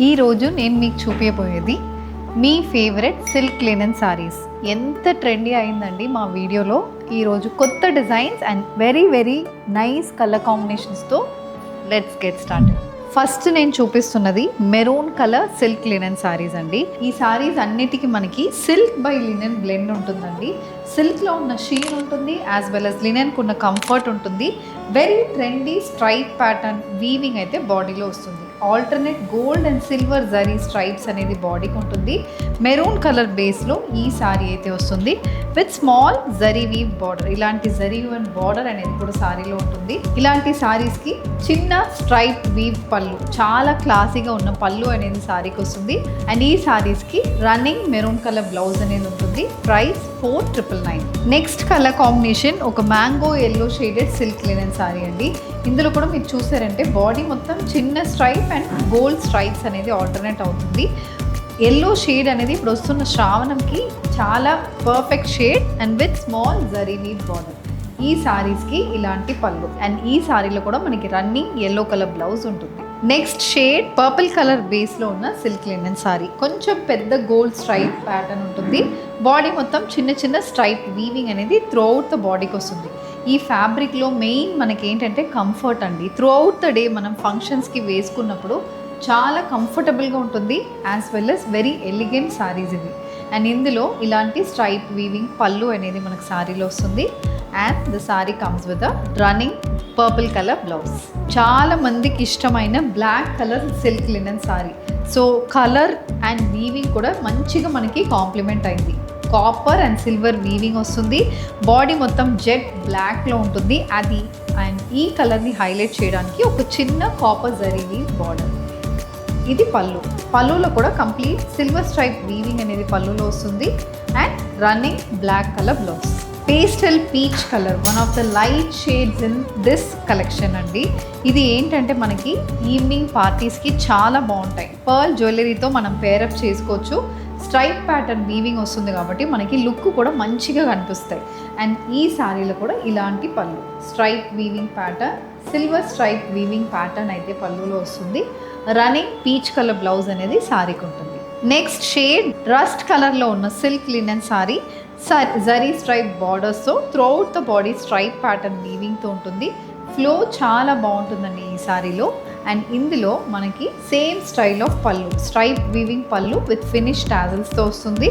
ఈరోజు నేను మీకు చూపించబోయేది మీ ఫేవరెట్ సిల్క్ లినెన్ సారీస్. ఎంత ట్రెండీ అయిందండి మా వీడియోలో. ఈరోజు కొత్త designs and very very nice colour కాంబినేషన్స్తో లెట్స్ గెట్ స్టార్టెడ్. ఫస్ట్ నేను చూపిస్తున్నది maroon colour silk linen sarees అండి. ఈ సారీస్ అన్నిటికీ మనకి సిల్క్ బై లినెన్ బ్లెండ్ ఉంటుందండి. సిల్క్లో ఉన్న షీన్ ఉంటుంది, యాజ్ వెల్ as లినెన్కు ఉన్న కంఫర్ట్ ఉంటుంది. Very trendy stripe pattern weaving అయితే బాడీలో వస్తుంది. Alternate gold and silver zari stripes అనేది బాడీకి ఉంటుంది. మెరూన్ కలర్ బేస్లో ఈ సారీ అయితే వస్తుంది with small zari weave border. ఇలాంటి జరీ అండ్ బార్డర్ అనేది కూడా సారీలో ఉంటుంది. ఇలాంటి సారీస్కి చిన్న స్ట్రైప్ వీవ్ పళ్ళు, చాలా క్లాసీగా ఉన్న పళ్ళు అనేది సారీకి వస్తుంది. అండ్ ఈ సారీస్కి రన్నింగ్ మెరూన్ కలర్ బ్లౌజ్ అనేది ఉంటుంది. ప్రైస్ 4,999. నెక్స్ట్ కలర్ కాంబినేషన్ ఒక mango yellow shaded silk linen sari అండి. ఇందులో కూడా మీరు చూసారంటే బాడీ మొత్తం చిన్న స్ట్రైప్ అండ్ గోల్డ్ స్ట్రైప్స్ అనేది ఆల్టర్నేట్ అవుతుంది. ఎల్లో షేడ్ అనేది ఇప్పుడు వస్తున్న శ్రావణంకి చాలా perfect shade and with small zari weave border. ఈ సారీస్కి ఇలాంటి పళ్ళు అండ్ ఈ సారీలో కూడా మనకి రన్నింగ్ ఎల్లో కలర్ బ్లౌజ్ ఉంటుంది. నెక్స్ట్ షేడ్ పర్పుల్ కలర్ బేస్లో ఉన్న సిల్క్ లినెన్ సారీ. కొంచెం పెద్ద గోల్డ్ స్ట్రైప్ ప్యాటర్న్ ఉంటుంది. బాడీ మొత్తం చిన్న చిన్న స్ట్రైప్ వీవింగ్ అనేది త్రూ అవుట్ ద బాడీకి వస్తుంది. ఈ ఫ్యాబ్రిక్లో మెయిన్ మనకి ఏంటంటే కంఫర్ట్ అండి. త్రూ అవుట్ ద డే మనం ఫంక్షన్స్కి వేసుకున్నప్పుడు చాలా కంఫర్టబుల్గా ఉంటుంది, as well as very elegant saris ఇవి. అండ్ ఇందులో ఇలాంటి స్ట్రైప్ వీవింగ్ పళ్ళు అనేది మనకు సారీలో వస్తుంది. And the sari comes with a running purple colour blouse. చాలా మందికి ఇష్టమైన black colour silk linen sari. So colour and weaving కూడా మంచిగా మనకి కాంప్లిమెంట్ అయింది. కాపర్ అండ్ సిల్వర్ వీవింగ్ వస్తుంది. బాడీ మొత్తం జెట్ బ్లాక్లో ఉంటుంది అది. అండ్ ఈ కలర్ని హైలైట్ చేయడానికి ఒక చిన్న కాపర్ జరీ వీవ్ బార్డర్. ఇది పళ్ళు. పళ్ళులో కూడా కంప్లీట్ సిల్వర్ స్ట్రైప్ వీవింగ్ అనేది పళ్ళులో వస్తుంది. And running black colour blouse. Pastel peach colour one of the light shades in this collection అండి. ఇది ఏంటంటే మనకి ఈవినింగ్ పార్టీస్కి చాలా బాగుంటాయి. పర్ల్ జ్యువెలరీతో మనం పేరప్ చేసుకోవచ్చు. స్ట్రైప్ ప్యాటర్న్ వీవింగ్ వస్తుంది కాబట్టి మనకి లుక్ కూడా మంచిగా కనిపిస్తాయి. అండ్ ఈ సారీలో కూడా ఇలాంటి పళ్ళు stripe weaving pattern, silver stripe weaving pattern అయితే పళ్ళులో వస్తుంది. రన్నింగ్ పీచ్ కలర్ బ్లౌజ్ అనేది సారీకి ఉంటుంది. నెక్స్ట్ షేడ్ రస్ట్ కలర్లో ఉన్న silk linen saree. Zari stripe బార్డర్స్తో throughout the body stripe pattern వీవింగ్తో ఉంటుంది. ఫ్లో చాలా బాగుంటుందండి ఈ సారీలో. అండ్ ఇందులో మనకి సేమ్ స్టైల్ ఆఫ్ పళ్ళు, స్ట్రైప్ వీవింగ్ పళ్ళు విత్ ఫినిష్ టాజల్స్తో వస్తుంది.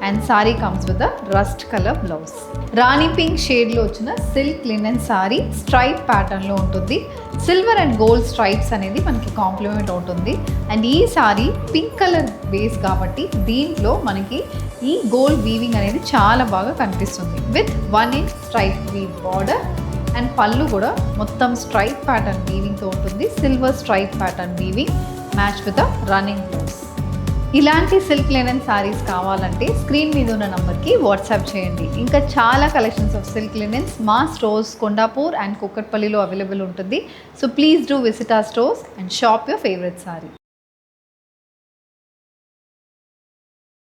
And sorry comes with a rust colour blouse. Rani pink షేడ్లో వచ్చిన సిల్క్ లినెన్ సారీ స్ట్రైప్ ప్యాటర్న్లో ఉంటుంది. సిల్వర్ అండ్ గోల్డ్ స్ట్రైప్స్ అనేది మనకి కాంప్లిమెంట్ అవుతుంది. అండ్ ఈ సారీ పింక్ కలర్ బేస్ కాబట్టి దీంట్లో మనకి ఈ గోల్డ్ వీవింగ్ అనేది చాలా బాగా కనిపిస్తుంది with 1 inch stripe weave border. And pallu కూడా మొత్తం స్ట్రైప్ ప్యాటర్న్ వీవింగ్తో ఉంటుంది. Silver stripe pattern weaving match with a running blouse. ఇలాంటి సిల్క్ లినెన్ సారీస్ కావాలంటే స్క్రీన్ మీద ఉన్న నంబర్కి వాట్సాప్ చేయండి. ఇంకా చాలా కలెక్షన్స్ ఆఫ్ సిల్క్ లినెన్స్ మా స్టోర్స్ కొండాపూర్ అండ్ కుక్కట్పల్లిలో అవైలబుల్ ఉంటుంది. So please do visit our stores and shop your favourite sorry.